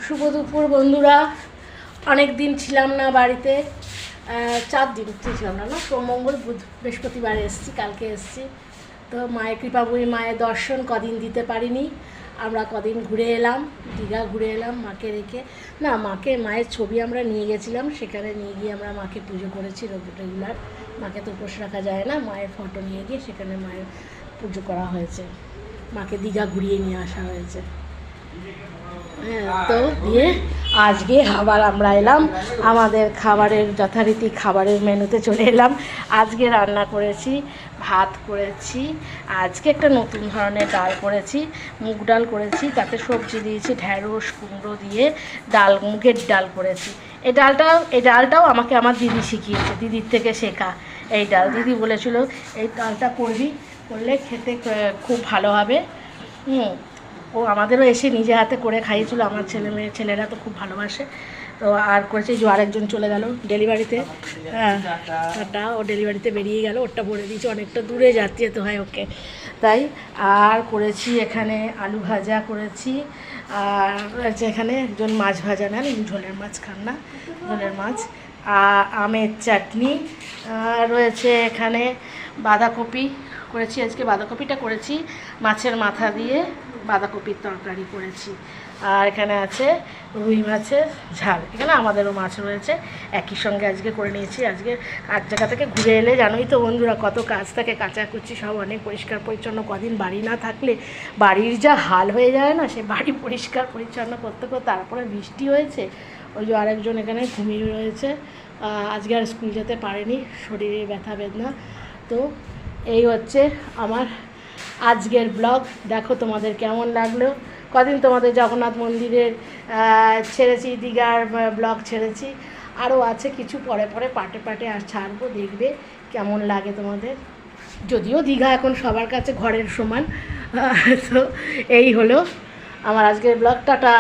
শুভ দুপুর বন্ধুরা। অনেক দিন ছিলাম না বাড়িতে, 4 দিন ছিলাম না, সোম মঙ্গল বুধ বৃহস্পতিবার এসেছি, কালকে এসেছি। তো মায়ের কৃপাবুড়ি মায়ের দর্শন কদিন দিতে পারিনি। আমরা কদিন ঘুরে এলাম, দীঘা ঘুরে এলাম মাকে রেখে। না, মায়ের ছবি আমরা নিয়ে গেছিলাম, সেখানে নিয়ে গিয়ে আমরা মাকে পুজো করেছি রেগুলার। মাকে তো উপোস রাখা যায় না, মায়ের ফটো নিয়ে গিয়ে সেখানে মায়ের পুজো করা হয়েছে, মাকে দীঘা ঘুরিয়ে নিয়ে আসা হয়েছে। হ্যাঁ, তো দিয়ে আজকে আবার আমরা এলাম আমাদের খাবারের যথারীতি খাবারের মেনুতে চলে এলাম। আজকে রান্না করেছি, ভাত করেছি, আজকে একটা নতুন ধরনের ডাল করেছি, মুগ ডাল করেছি, তাতে সবজি দিয়েছি, ঢ্যাঁড়স কুমড়ো দিয়ে ডাল, মুগের ডাল করেছি। এই ডালটাও আমাকে আমার দিদি শিখিয়েছে, দিদির থেকে শেখা এই ডাল। দিদি বলেছিল এই ডালটা করলে খেতে খুব ভালো হবে। ও আমাদেরও এসে নিজে হাতে করে খাইয়েছিল, আমার ছেলেরা তো খুব ভালোবাসে। তো আর করেছে যে আরেকজন চলে গেল ডেলিভারিতে। হ্যাঁ, ও ডেলিভারিতে বেরিয়ে গেল, ওরটা ভরে দিয়েছি, অনেকটা দূরে যেতে হয় ওকে, তাই। আর করেছি এখানে আলু ভাজা করেছি, আর রয়েছে এখানে একজন মাছ ভাজা নেন, ঝোলের মাছ খান না, ঝোলের মাছ, আর আমের চাটনি রয়েছে এখানে। বাঁধাকপি করেছি, আজকে বাঁধাকপিটা করেছি মাছের মাথা দিয়ে বাঁধাকপির তরকারি করেছি। আর এখানে আছে রুই মাছের ঝাল, এখানে আমাদেরও মাছ রয়েছে, একই সঙ্গে আজকে করে নিয়েছি। আজকে এক জায়গা থেকে ঘুরে এলে জানোই তো বন্ধুরা কত কাজ থাকে, কাচাকুচি সব অনেক পরিষ্কার পরিচ্ছন্ন। কদিন বাড়ি না থাকলে বাড়ির যা হাল হয়ে যায় না, সে বাড়ি পরিষ্কার পরিচ্ছন্ন করতে করতে। তারপরে বৃষ্টি হয়েছে, ওই যে আরেকজন এখানে ঘুমিয়ে রয়েছে, আজকে আর স্কুল যেতে পারেনি, শরীরে ব্যথা বেদনা। তো এই হচ্ছে আমার আজকের ব্লগ। দেখো তোমাদের কেমন লাগলো। কদিন তোমাদের জগন্নাথ মন্দিরের ছেড়েছি, দীঘার ব্লগ ছেড়েছি, আরও আছে কিছু, পরে পার্টে আর ছাড়বো, দেখবে কেমন লাগে তোমাদের। যদিও দীঘা এখন সবার কাছে ঘরের সমান। তো এই হলো আমার আজকের ব্লগ। টাটা।